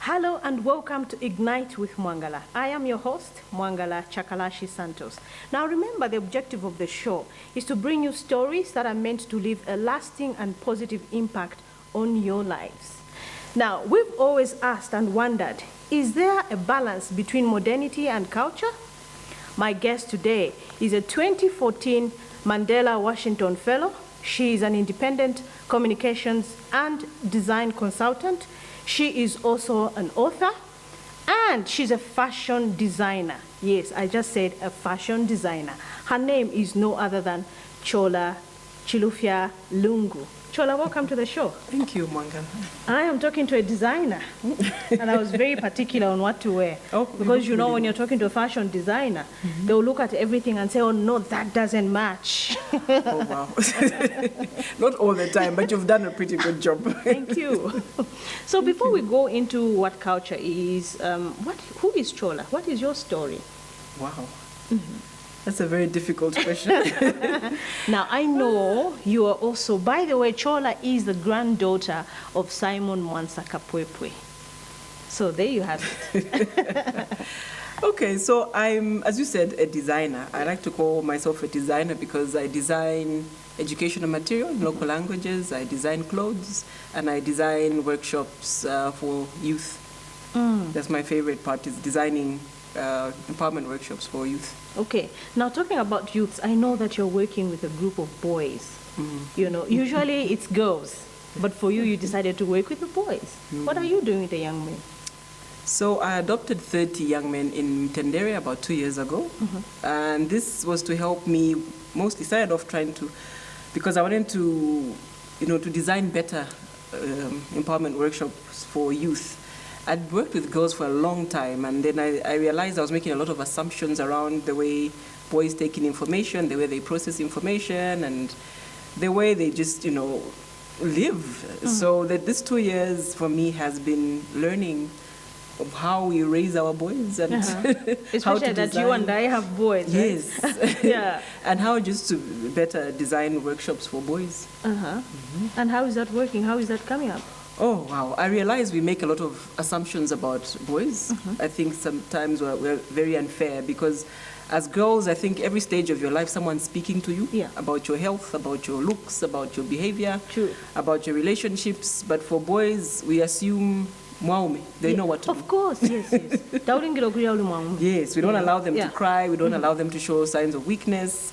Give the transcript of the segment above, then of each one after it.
Hello and welcome to Ignite with Mwangala. I am your host, Mwangala Chakalashi Santos. Now remember, the objective of the show is to bring you stories that are meant to leave a lasting and positive impact on your lives. Now, we've always asked and wondered, is there a balance between modernity and culture? My guest today is a 2014 Mandela Washington Fellow. She is an independent communications and design consultant. She is also an author, and she's a fashion designer. Yes, I just said a fashion designer. Her name is no other than Chola Chilufya Lungu. Chola, welcome to the show. Thank you, Mwangala. I am talking to a designer, and I was very particular on what to wear. Because you know, when you're talking to a fashion designer, they'll look at everything and say, oh no, that doesn't match. Oh, wow. Not all the time, but you've done a pretty good job. Thank you. So before we go into what culture is, who is Chola? What is your story? Wow. That's a very difficult question. Now, I know you are also, by the way, Chola is the granddaughter of Simon Mwansaka. So there you have it. Okay, so I'm, as you said, a designer. I like to call myself a designer because I design educational material in local languages, I design clothes, and I design workshops for youth. That's my favorite part, is designing empowerment workshops for youth. Okay, now talking about youths, I know that you're working with a group of boys. You know, usually it's girls, but for you, you decided to work with the boys. What are you doing with the young men? So I adopted 30 young men in Tendere about 2 years ago, and this was to help me. Mostly started off trying to, because I wanted to, to design better empowerment workshops for youth. I'd worked with girls for a long time, and then I realized I was making a lot of assumptions around the way boys take in information, the way they process information, and the way they just, live. So that this 2 years for me has been learning of how we raise our boys and Especially that you and I have boys. Yes. Right? Yeah. And how just to better design workshops for boys. And how is that working? How is that coming up? Oh, wow. I realize we make a lot of assumptions about boys. I think sometimes we're very unfair because as girls, I think every stage of your life, someone's speaking to you about your health, about your looks, about your behavior, about your relationships. But for boys, we assume they know what to do. Of course, yes. Yes, we don't allow them to cry. We don't allow them to show signs of weakness.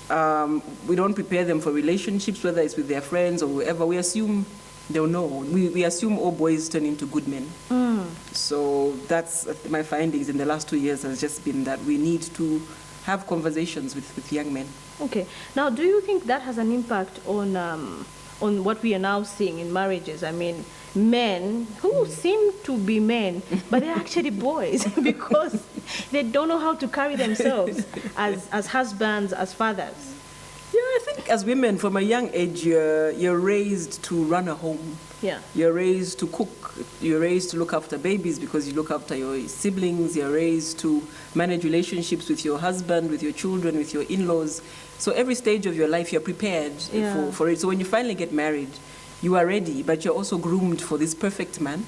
We don't prepare them for relationships, whether it's with their friends or whoever. We assume they'll know. We assume all boys turn into good men. So that's my findings in the last 2 years has just been that we need to have conversations with young men. Okay. Now, do you think that has an impact on what we are now seeing in marriages? I mean, men who seem to be men, but they're actually boys because they don't know how to carry themselves as husbands, as fathers. Yeah, I think as women, from a young age, you're raised to run a home. Yeah. You're raised to cook. You're raised to look after babies because you look after your siblings. You're raised to manage relationships with your husband, with your children, with your in-laws. So every stage of your life, you're prepared for it. So when you finally get married, you are ready, but you're also groomed for this perfect man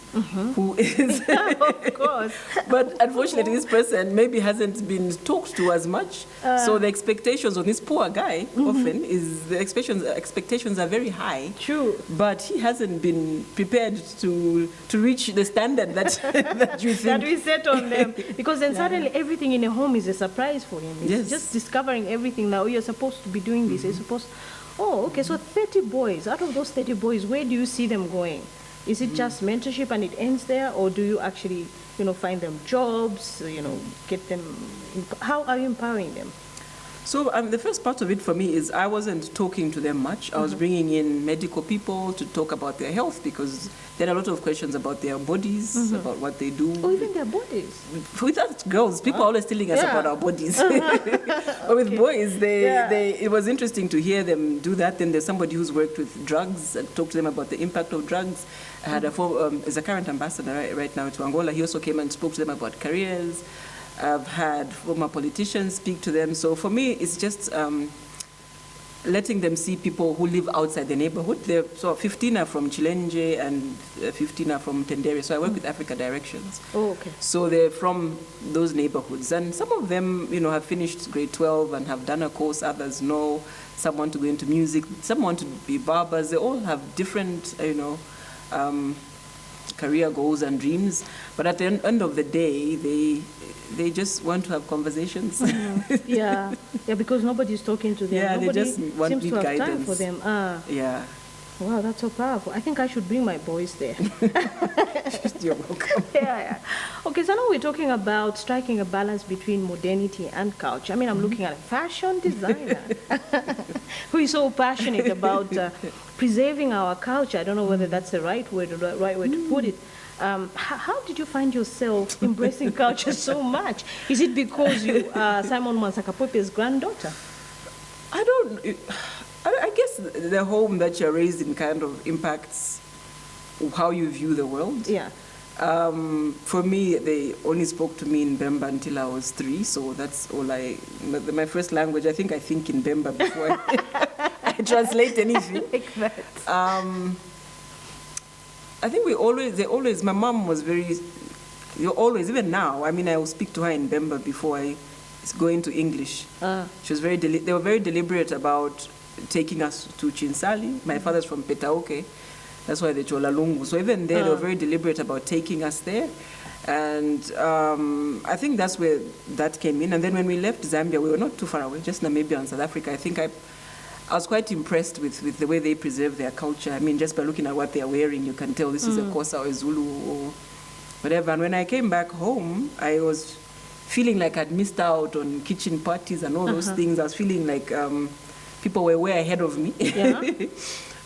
who is... Of course. But unfortunately, this person maybe hasn't been talked to as much. So the expectations on this poor guy often is the expectations are very high. True. But he hasn't been prepared to reach the standard that, that you think. That we set on them. Because then suddenly everything in a home is a surprise for him. It's just discovering everything now. You're supposed to be doing this. You're supposed... Oh, okay, so 30 boys. Out of those 30 boys, where do you see them going? Is it just mentorship and it ends there? Or do you actually, find them jobs, get them... How are you empowering them? So the first part of it for me is I wasn't talking to them much. I was bringing in medical people to talk about their health because there are a lot of questions about their bodies, about what they do. Oh, even their bodies? With us girls, people are always telling us about our bodies. But with boys, it was interesting to hear them do that. Then there's somebody who's worked with drugs and talked to them about the impact of drugs. I had is a current ambassador right now to Angola. He also came and spoke to them about careers. I've had former politicians speak to them. So for me, it's just letting them see people who live outside the neighborhood. So 15 are from Chilenje and 15 are from Tendere. So I work with Africa Directions. Oh, okay. So they're from those neighborhoods. And some of them, have finished grade 12 and have done a course. Others know. Some want to go into music. Some want to be barbers. They all have different, career goals and dreams. But at the end of the day, they just want to have conversations. Yeah, because nobody's talking to them. Yeah, Nobody they just want seems to have guidance. time for them. Yeah. Wow, that's so powerful. I think I should bring my boys there. You're welcome. Yeah. Okay, so now we're talking about striking a balance between modernity and culture. I mean, I'm looking at a fashion designer who is so passionate about preserving our culture. I don't know whether that's the right way to put it. How did you find yourself embracing culture so much? Is it because you are Simon Mwansakapope's granddaughter? I guess the home that you're raised in kind of impacts how you view the world. Yeah. For me, they only spoke to me in Bemba until I was 3, so that's all my first language, I think in Bemba before I translate anything. Like that. I think my mom was even now, I mean, I will speak to her in Bemba before I go into English. She was they were very deliberate about taking us to Chinsali. My father's from Petaoke. That's why they Chola Lungu. So even there, they were very deliberate about taking us there. And I think that's where that came in. And then when we left Zambia, we were not too far away, just Namibia and South Africa. I think I was quite impressed with the way they preserve their culture. I mean, just by looking at what they are wearing, you can tell this is a Xhosa or a Zulu or whatever. And when I came back home, I was feeling like I'd missed out on kitchen parties and all those things. I was feeling like people were way ahead of me. Yeah.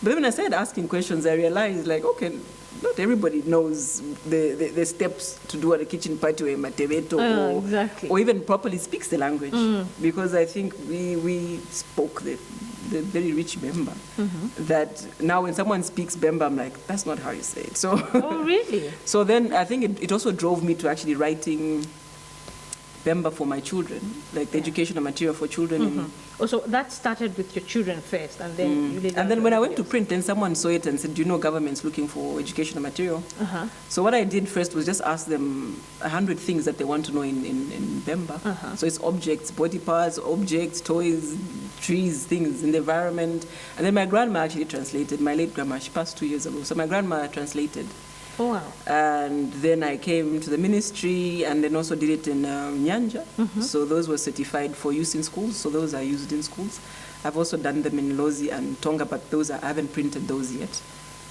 But when I started asking questions, I realized, like, okay, not everybody knows the steps to do at a kitchen party or a matebeto exactly. or even properly speaks the language. Because I think we spoke the very rich Bemba. That now when someone speaks Bemba, I'm like, that's not how you say it. So, oh, really? So then I think it also drove me to actually writing Bemba for my children, like the educational material for children. So that started with your children first, and then you did. And then when I went to print, then someone saw it and said, "Do you know government's looking for educational material?" So what I did first was just ask them 100 things that they want to know in Bemba. So it's objects, body parts, objects, toys, trees, things in the environment. And then my grandma actually translated. My late grandma, she passed 2 years ago. So my grandma translated. Oh, wow. And then I came to the ministry and then also did it in Nyanja. So those were certified for use in schools. So those are used in schools. I've also done them in Lozi and Tonga, but I haven't printed those yet.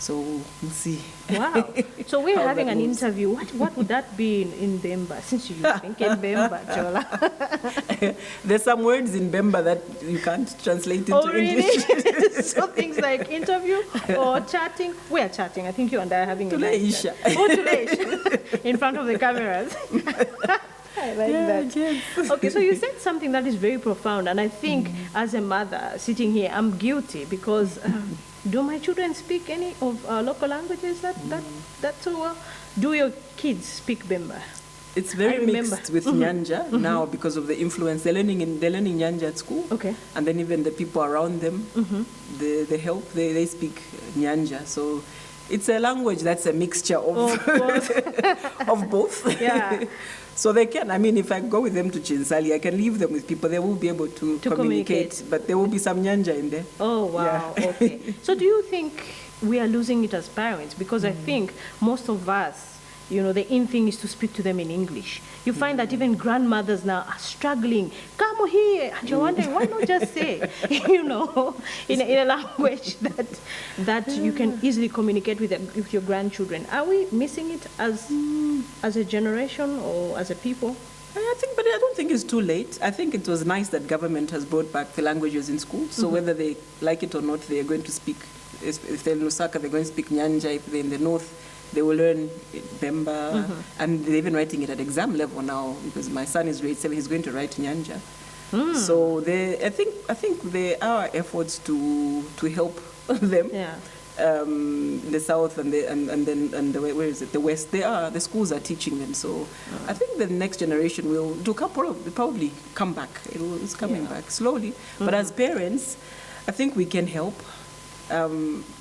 So we'll see. Wow. So we're having an interview. What would that be in Bemba? Since you think in Bemba, Chola. There's some words in Bemba that you can't translate into English. Really? So things like interview or chatting. We are chatting. I think you and I are having a nice chat. Oh, Tuleisha. In front of the cameras. I like that. Yes. Okay, so you said something that is very profound, and I think as a mother sitting here, I'm guilty because do my children speak any of local languages that so well? Do your kids speak Bemba? It's very mixed with Nyanja now because of the influence. They're learning Nyanja at school. Okay. And then even the people around them, they help. They speak Nyanja. So it's a language that's a mixture of of both. Yeah. So they can, I mean, if I go with them to Chinsali, I can leave them with people. They will be able to communicate, but there will be some Nyanja in there. Oh, wow. Yeah. Okay. So do you think we are losing it as parents? Because I think most of us, the in thing is to speak to them in English. You find that even grandmothers now are struggling. Come here. And you're wondering, why not just say, in a language that you can easily communicate with your grandchildren. Are we missing it as a generation or as a people? But I don't think it's too late. I think it was nice that government has brought back the languages in school. So whether they like it or not, they are going to speak. If they're in Lusaka, they're going to speak Nyanja. If they're in the north, they will learn Bemba, and they're even writing it at exam level now because my son is grade 7. He's going to write Nyanja. So I think there are efforts to help them. Yeah. The south and where is it? The west. The schools are teaching them. So I think the next generation will probably come back. It's coming back slowly. But as parents, I think we can help.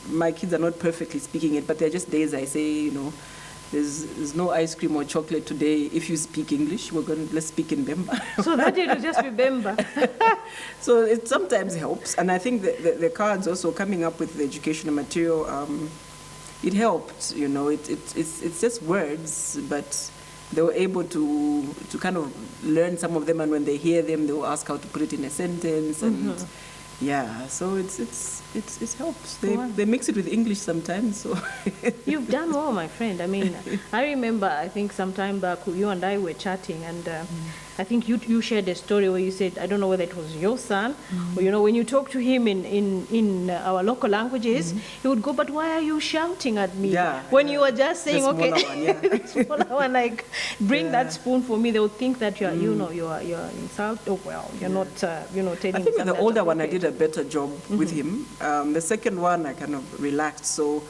My kids are not perfectly speaking it, but there are just days I say, you know, there's no ice cream or chocolate today. If you speak English, let's speak in Bemba. So that it will just be Bemba. So it sometimes helps, and I think the cards also coming up with the educational material, it helped. You know, it's just words, but they were able to kind of learn some of them, and when they hear them, they will ask how to put it in a sentence, and yeah, so it helps. They mix it with English sometimes. So you've done well, my friend. I mean, I remember, I think sometime back you and I were chatting, and I think you shared a story where you said, I don't know whether it was your son, or, you know, when you talk to him in our local languages, he would go, but why are you shouting at me? Yeah, when you were just saying, the okay, smaller one, yeah. the smaller one, like, bring that spoon for me, they would think that you're, you know, you're insult. Oh, well, you're not, you know, telling. I think with the older one, I did a better job with him. The second one, I kind of relaxed. So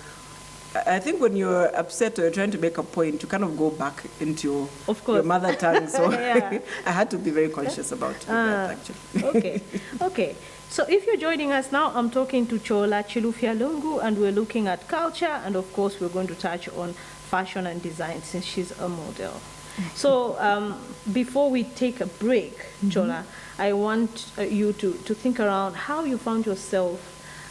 I think when you're upset or you're trying to make a point, you kind of go back into your mother tongue. So I had to be very conscious about that, actually. Okay. So if you're joining us now, I'm talking to Chola Chilufialungu, and we're looking at culture, and of course we're going to touch on fashion and design since she's a model. So before we take a break, Chola, I want you to think around how you found yourself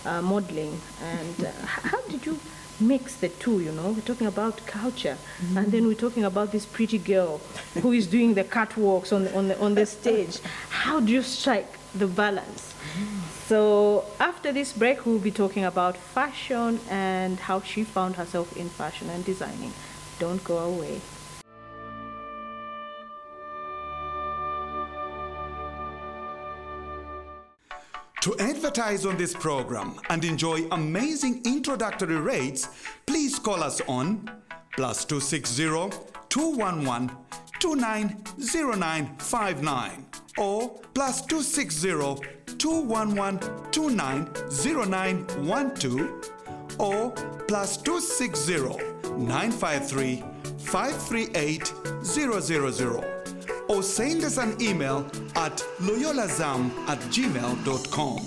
modeling, and how did you mix the two, you know? We're talking about culture, and then we're talking about this pretty girl who is doing the catwalks on the stage. How do you strike the balance? So after this break, we'll be talking about fashion and how she found herself in fashion and designing. Don't go away. To advertise on this program and enjoy amazing introductory rates, please call us on +260 211 290959 or +260 211 290912 or +260 953 538 000, or send us an email at loyolazam@gmail.com.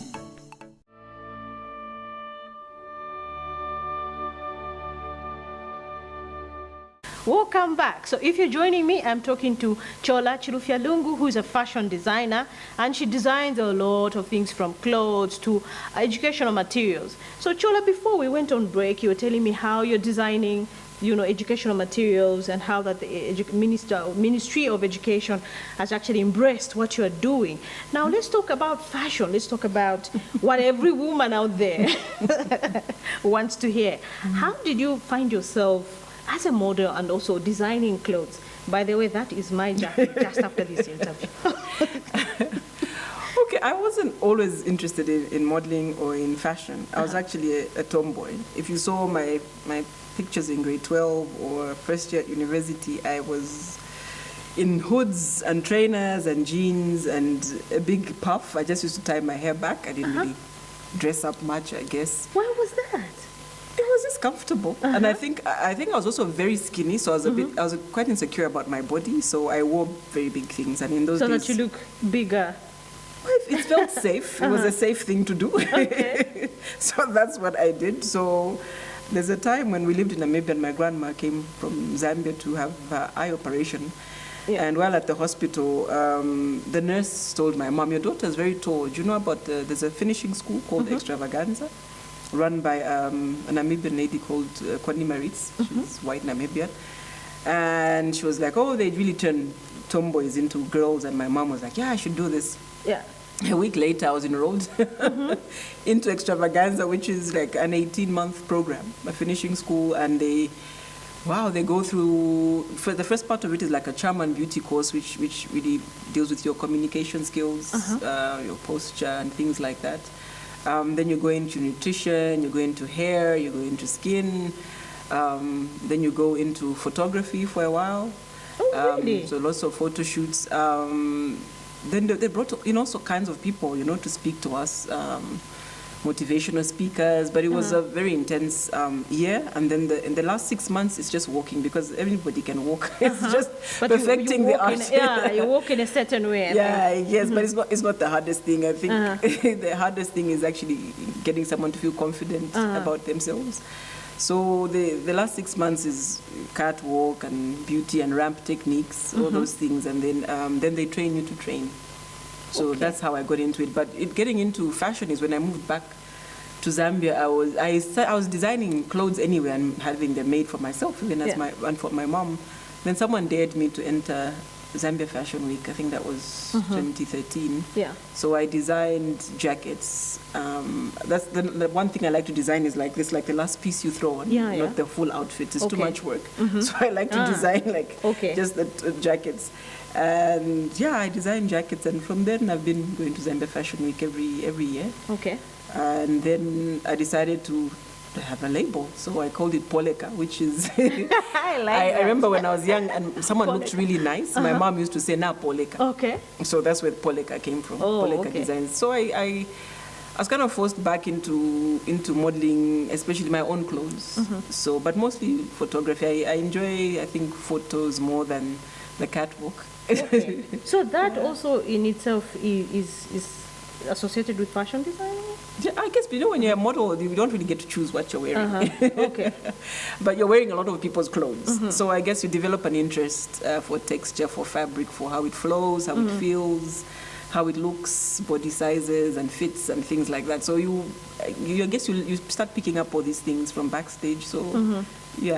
Welcome back. So if you're joining me, I'm talking to Chola Chilufialungu, who is a fashion designer, and she designs a lot of things from clothes to educational materials. So Chola, before we went on break, you were telling me how you're designing, you know, educational materials, and how that the Ministry of Education has actually embraced what you're doing. Now let's talk about fashion. Let's talk about what every woman out there wants to hear. How did you find yourself as a model and also designing clothes? By the way, that is my job just after this interview. Okay, I wasn't always interested in modeling or in fashion. I was actually a tomboy. If you saw my pictures in grade 12 or first year at university, I was in hoods and trainers and jeans and a big puff. I just used to tie my hair back. I didn't really dress up much, I guess. Why was that? It was just comfortable, and I think I was also very skinny, so I was quite insecure about my body. So I wore very big things, and in those days, so that you look bigger. Well, it felt safe. It was a safe thing to do. Okay. So that's what I did. So there's a time when we lived in Namibia, and my grandma came from Zambia to have her eye operation. Yeah. And while at the hospital, the nurse told my mom, "Your daughter is very tall. Do you know about there's a finishing school called Extravaganza, run by a Namibian lady called Kwani Maritz. She's white Namibian." And she was like, "Oh, they really turn tomboys into girls." And my mom was like, "Yeah, I should do this." Yeah. A week later, I was enrolled into Extravaganza, which is like an 18-month program, a finishing school, and they go through, for the first part of it is like a charm and beauty course, which really deals with your communication skills, your posture, and things like that. Then you go into nutrition, you go into hair, you go into skin, then you go into photography for a while. Oh, really? So lots of photo shoots. Then they brought in also kinds of people, to speak to us. motivational speakers, but it was a very intense year. And then in the last 6 months, it's just walking, because everybody can walk. It's just But perfecting the art. you walk in a certain way. Yeah, yes, but it's not the hardest thing. I think the hardest thing is actually getting someone to feel confident about themselves. So the last 6 months is catwalk and beauty and ramp techniques, all those things, and then they train you to train. So that's how I got into it. But getting into fashion is when I moved back to Zambia. I was designing clothes anyway and having them made for myself, even as and for my mom. Then someone dared me to enter Zambia Fashion Week. I think that was 2013. Yeah. So I designed jackets. That's the one thing I like to design is like this, like the last piece you throw on, not the full outfit. It's too much work. So I like to design just the jackets. And I designed jackets, and from then I've been going to Zambia Fashion Week every year. Okay. And then I decided to have a label, so I called it Poleka, which is I remember when I was young and someone looked really nice. My mom used to say "Na Poleka." Okay. So that's where Poleka came from. Oh, Poleka Designs. So I was kind of forced back into modeling, especially my own clothes. So, but mostly photography. I enjoy, I think, photos more than the catwalk. Okay. So that also in itself is associated with fashion designing? Yeah, I guess, when you're a model, you don't really get to choose what you're wearing. Okay. But you're wearing a lot of people's clothes. So I guess you develop an interest for texture, for fabric, for how it flows, how it feels, how it looks, body sizes and fits and things like that. So I guess you start picking up all these things from backstage. So you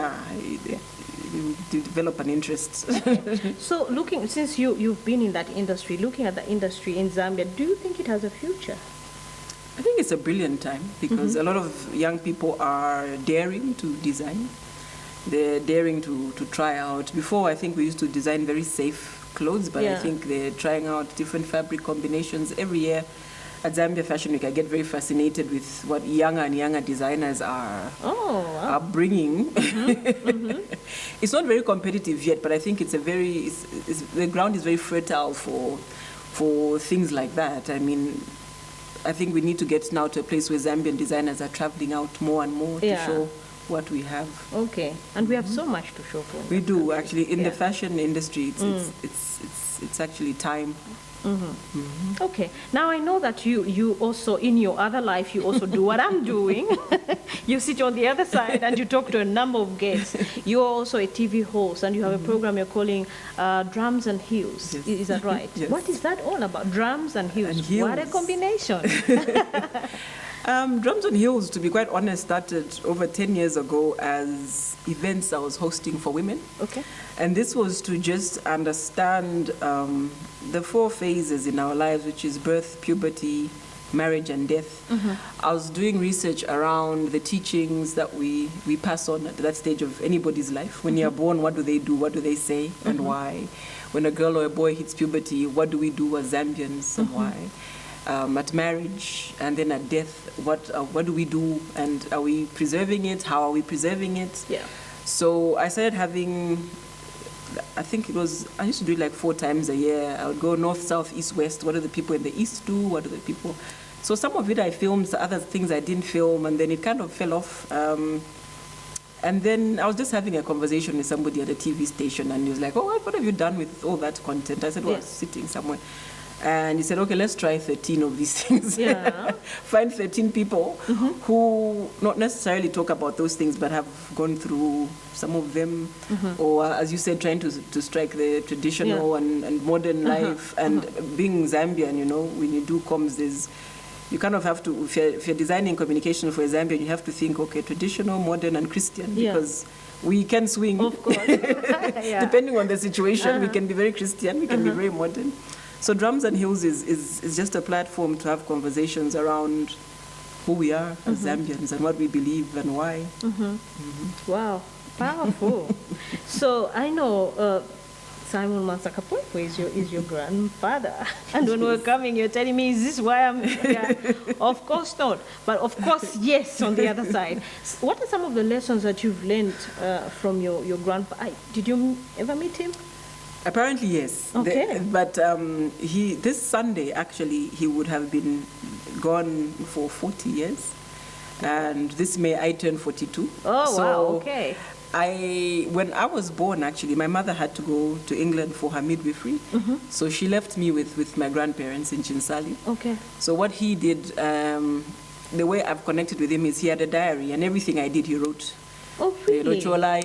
develop an interest. So since you've been in that industry, looking at the industry in Zambia, do you think it has a future? I think it's a brilliant time, because a lot of young people are daring to design. They're daring to try out. Before, I think we used to design very safe clothes, but I think they're trying out different fabric combinations every year. At Zambia Fashion Week, I get very fascinated with what younger and younger designers are bringing. It's not very competitive yet, but I think the ground is very fertile for things like that. I mean, I think we need to get now to a place where Zambian designers are traveling out more and more to show what we have. Okay, and we have so much to show for. We do, actually. In the fashion industry, it's actually time. Okay. Now I know that you also, in your other life, you also do what I'm doing. You sit on the other side and you talk to a number of guests. You're also a TV host, and you have a program you're calling Drums and Heels. Yes. Is that right? Yes. What is that all about? Drums and heels. And heels. What a combination. Drums and Heels, to be quite honest, started over 10 years ago as events I was hosting for women. Okay. And this was to just understand the 4 phases in our lives, which is birth, puberty, marriage, and death. I was doing research around the teachings that we pass on at that stage of anybody's life. When you're born, what do they do? What do they say? And why? When a girl or a boy hits puberty, what do we do as Zambians and why? At marriage, and then at death, what do we do, and are we preserving it? How are we preserving it? Yeah. So I started having, I used to do it like 4 times a year. I would go north, south, east, west. What do the people in the east do? What do the people? So some of it I filmed, other things I didn't film, and then it kind of fell off. And then I was just having a conversation with somebody at a TV station, and he was like, "Oh, what have you done with all that content?" I said, "Well, I was sitting somewhere." And he said, "Okay, let's try 13 of these things." Yeah. Find 13 people who not necessarily talk about those things, but have gone through some of them. Or, as you said, trying to strike the traditional and modern life. And being Zambian, when you do comms, you kind of have to, if you're designing communication for a Zambian, you have to think, okay, traditional, modern, and Christian, because we can swing. Of course. Depending on the situation, we can be very Christian, we can be very modern. So Drums and Heels is just a platform to have conversations around who we are as Zambians and what we believe and why. Wow, powerful. So I know Simon Mansakapopo is your grandfather. And when we're coming, you're telling me, is this why I'm here? Of course not. But of course, yes, on the other side. What are some of the lessons that you've learned from your grandfather? Did you ever meet him? Apparently, yes. Okay. But this Sunday, actually, he would have been gone for 40 years. And this May, I turned 42. Oh, wow, okay. When I was born, actually, my mother had to go to England for her midwifery. So she left me with my grandparents in Chinsali. Okay. So what he did, the way I've connected with him is he had a diary, and everything I did, he wrote. Oh, really? Chola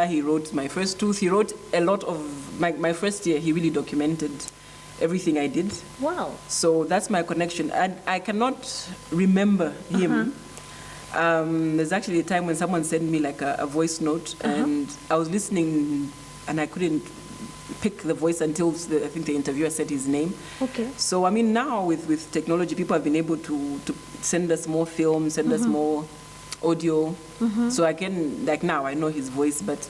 he wrote my first tooth. He wrote a lot of my first year. He really documented everything I did. Wow. So that's my connection. And I cannot remember him. There's actually a time when someone sent me like a voice note, and I was listening, and I couldn't pick the voice until I think the interviewer said his name. Okay. So I mean, now with technology, people have been able to send us more film, send us more audio. So I can, like, now I know his voice, but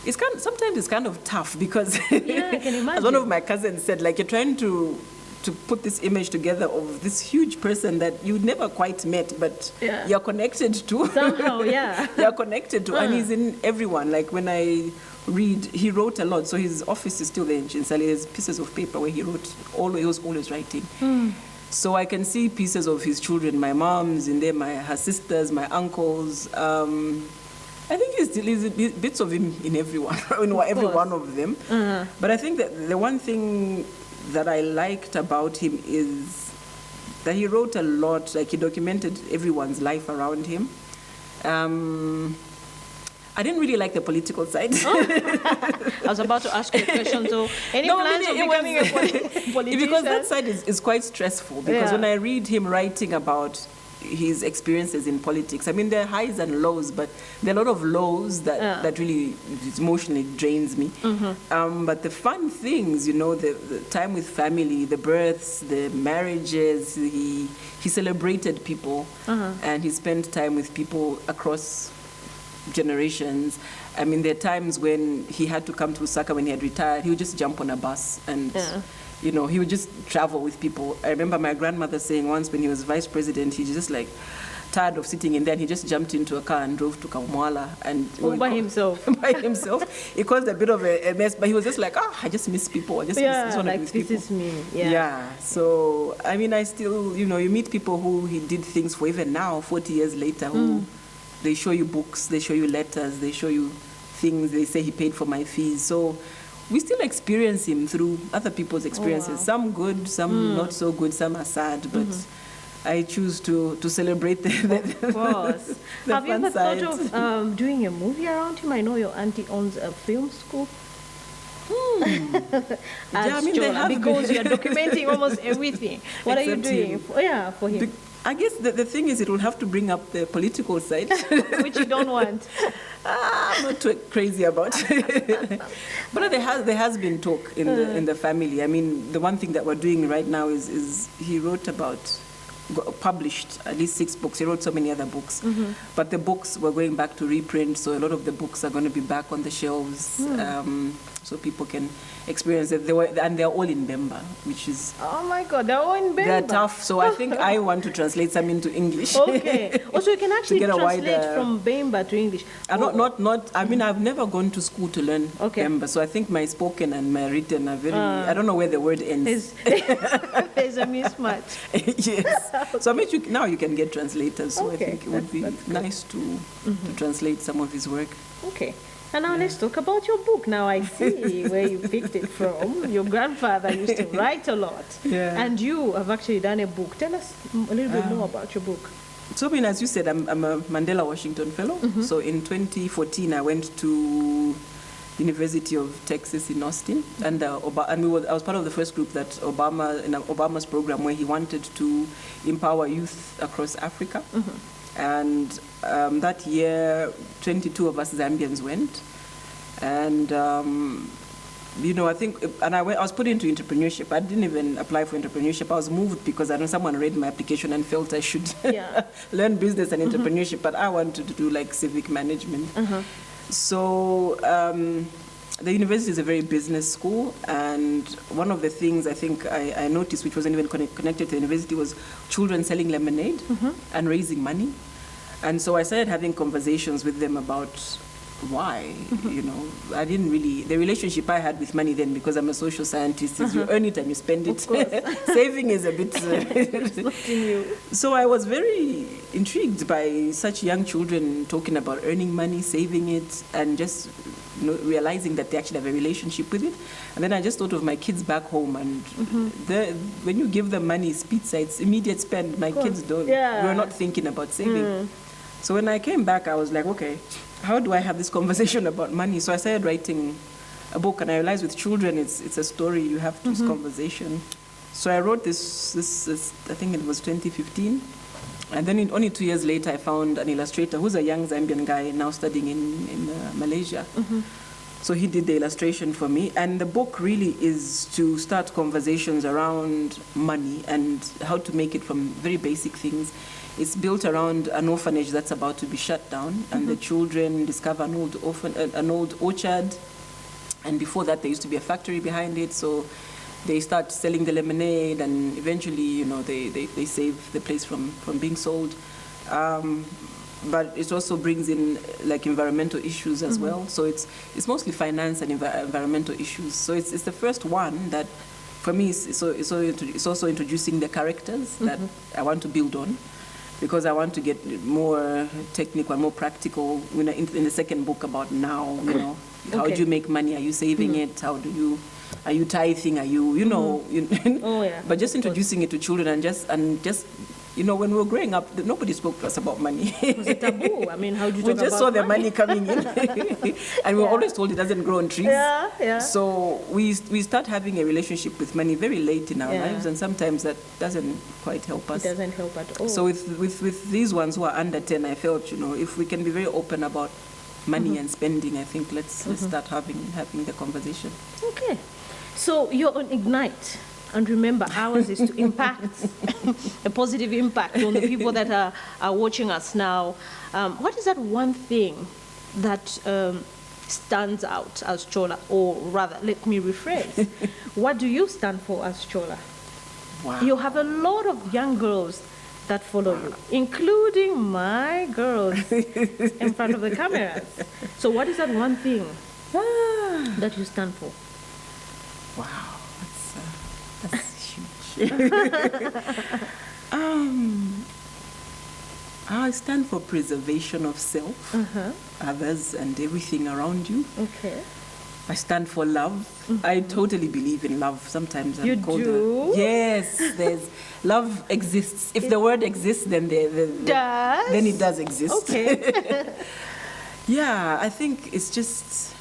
sometimes it's kind of tough because yeah, I can imagine. As one of my cousins said, like, you're trying to put this image together of this huge person that you never quite met, but you're connected to. Somehow, yeah. You're connected to, and he's in everyone. Like, when I read, he wrote a lot, so his office is still there in Chinsali. There's pieces of paper where he was always writing. So I can see pieces of his children, my mom's in there, her sisters, my uncles. I think there's bits of him in everyone, in every one of them. But I think that the one thing that I liked about him is that he wrote a lot, like he documented everyone's life around him. I didn't really like the political side. I was about to ask you a question. So, any plans of becoming a politician? Because that side is quite stressful. Because when I read him writing about his experiences in politics, I mean, there are highs and lows, but there are a lot of lows that really emotionally drains me. But the fun things, the time with family, the births, the marriages, he celebrated people, and he spent time with people across generations. I mean, there are times when he had to come to Lusaka when he had retired. He would just jump on a bus and, he would just travel with people. I remember my grandmother saying once when he was vice president, he just like tired of sitting in there, and he just jumped into a car and drove to Mwangala and by himself. By himself. It caused a bit of a mess, but he was just like, I just miss people. I just miss like, with this people. is me. Yeah. So I mean, I still, you meet people who he did things for even now, 40 years later, who they show you books, they show you letters, they show you things, they say he paid for my fees. So we still experience him through other people's experiences. Some good, some not so good, some are sad, but I choose to celebrate the Of course. Have you ever thought of doing a movie around him? I know your auntie owns a film school. I mean, they have because you're documenting almost everything. What are you doing for him? I guess the thing is, it will have to bring up the political side, which you don't want. I'm not too crazy about. But there has been talk in the family. I mean, the one thing that we're doing right now is he published at least 6 books. He wrote so many other books, but the books were going back to reprint. So a lot of the books are going to be back on the shelves, so people can experience it. And they're all in Bemba, which is... Oh my God, they're all in Bemba. They're tough, so I think I want to translate some into English. Okay. Also, you can actually translate from Bemba to English. I mean, I've never gone to school to learn Bemba, so I think my spoken and my written are very... I don't know where the word ends. There's a mismatch. Yes. So I mean, now you can get translators, so I think it would be nice to translate some of his work. Okay. And now let's talk about your book. Now I see where you picked it from. Your grandfather used to write a lot. Yeah. And you have actually done a book. Tell us a little bit more about your book. So, I mean, as you said, I'm a Mandela Washington Fellow. So in 2014, I went to University of Texas in Austin. And I was part of the first group that in Obama's program where he wanted to empower youth across Africa. And that year, 22 of us Zambians went. And, I think, and I was put into entrepreneurship. I didn't even apply for entrepreneurship. I was moved because I know someone read my application and felt I should learn business and entrepreneurship, but I wanted to do like civic management. So the university is a very business school, and one of the things I think I noticed, which wasn't even connected to the university, was children selling lemonade and raising money. And so I started having conversations with them about why? You know, I didn't really, the relationship I had with money then, because I'm a social scientist, is you earn it and you spend it. Saving is a bit... It's not in you. So I was very intrigued by such young children talking about earning money, saving it, and just realizing that they actually have a relationship with it. And then I just thought of my kids back home, and when you give them money, it's pizza, it's immediate spend. My kids don't. Yeah. We're not thinking about saving. So when I came back, I was like, okay, how do I have this conversation about money? So I started writing a book, and I realized with children, it's a story. You have this conversation. So I wrote this, I think it was 2015. And then only 2 years later, I found an illustrator who's a young Zambian guy now studying in Malaysia. So he did the illustration for me. And the book really is to start conversations around money and how to make it from very basic things. It's built around an orphanage that's about to be shut down, and the children discover an old orchard. And before that, there used to be a factory behind it. So they start selling the lemonade, and eventually, they save the place from being sold. But it also brings in like environmental issues as well. So it's mostly finance and environmental issues. So it's the first one that, for me, it's also introducing the characters that I want to build on, because I want to get more technical and more practical. In the second book about now, how do you make money? Are you saving it? Are you tithing? Are you, Oh, yeah. But just introducing it to children and just, when we were growing up, nobody spoke to us about money. It was a taboo. I mean, how do you talk about We just saw the money? money coming in. And we were always told it doesn't grow on trees. Yeah. So we start having a relationship with money very late in our lives, and sometimes that doesn't quite help us. It doesn't help at all. So with these ones who are under 10, I felt, if we can be very open about money and spending, I think let's start having the conversation. Okay. So you're on Ignite. And remember, ours is to impact, a positive impact on the people that are watching us now. What is that one thing that stands out as Chola? Or rather, let me rephrase. What do you stand for as Chola? Wow. You have a lot of young girls that follow you, including my girls in front of the cameras. So what is that one thing that you stand for? Wow, that's huge. I stand for preservation of self, others, and everything around you. Okay. I stand for love. I totally believe in love. Sometimes I'm You called do? Yes, love exists. If the word exists, then then it does exist. Okay. Yeah, I think it's just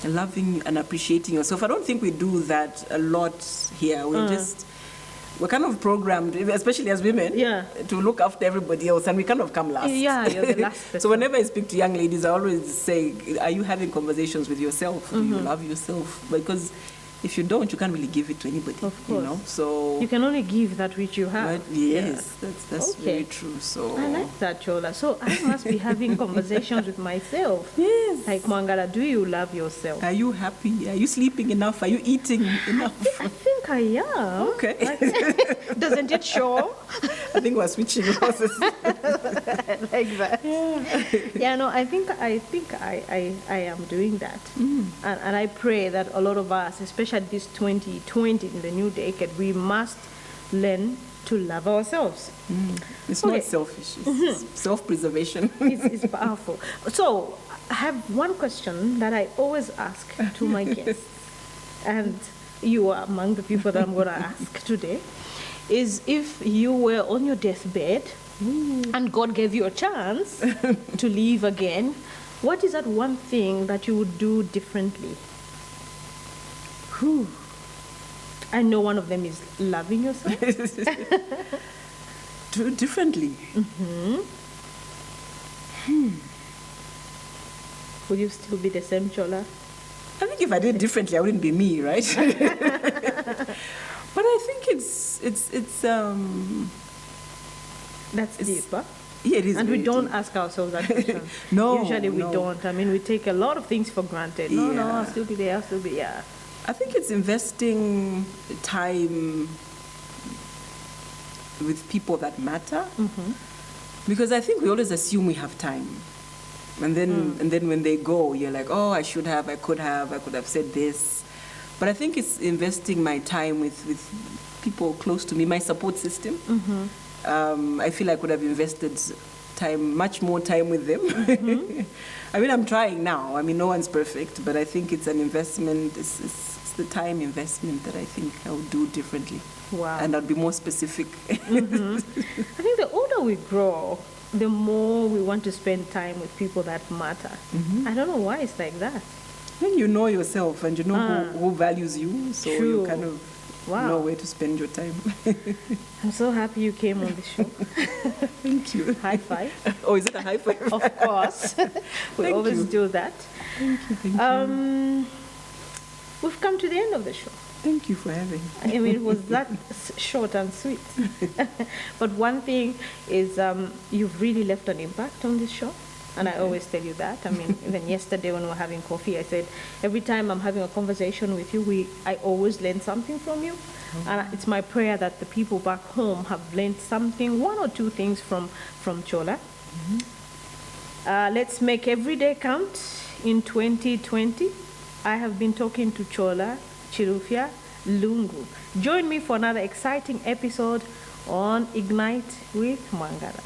loving and appreciating yourself. I don't think we do that a lot here. We're kind of programmed, especially as women, to look after everybody else, and we kind of come last. Yeah, you're the last person. So whenever I speak to young ladies, I always say, are you having conversations with yourself? Do you love yourself? Because if you don't, you can't really give it to anybody. Of course. So you can only give that which you have. But yes, that's very true. So I like that, Chola. So I must be having conversations with myself. Yes. Like, Mwangala, do you love yourself? Are you happy? Are you sleeping enough? Are you eating enough? I think I am. Okay. Doesn't it show? I think we're switching horses. Like that. Yeah, no, I think I am doing that. And I pray that a lot of us, especially this 2020 in the new decade, we must learn to love ourselves. It's not selfish. It's self-preservation. It's powerful. So I have one question that I always ask to my guests, and you are among the people that I'm going to ask today, is if you were on your deathbed and God gave you a chance to live again, what is that one thing that you would do differently? I know one of them is loving yourself. Do it differently. Would you still be the same Chola? I think if I did it differently, I wouldn't be me, right? But I think it's That's deep, huh? Yeah, it is. And we very don't deep. ask ourselves that question. No, Usually we no. don't. I mean, we take a lot of things for granted. No, I'll still be there, I'll still be, I think it's investing time with people that matter. Because I think we always assume we have time. And then when they go, you're like, oh, I could have said this. But I think it's investing my time with people close to me, my support system. I feel I could have invested much more time with them. I mean, I'm trying now. I mean, no one's perfect, but I think it's an investment. It's the time investment that I think I would do differently. Wow. And I'd be more specific. I think the older we grow, the more we want to spend time with people that matter. I don't know why it's like that. Then you know yourself and you know who values you, so True. you kind of know where to spend your time. I'm so happy you came on the show. Thank you. High five. Oh, is it a high five? Of course. We always do that. Thank you. We've come to the end of the show. Thank you for having me. I mean, it was that short and sweet. But one thing is you've really left an impact on this show. And I always tell you that. I mean, even yesterday when we were having coffee, I said, every time I'm having a conversation with you, I always learn something from you. And it's my prayer that the people back home have learned something, one or two things from Chola. Let's make every day count in 2020. I have been talking to Chola Chirufya Lungu. Join me for another exciting episode on Ignite with Mwangala.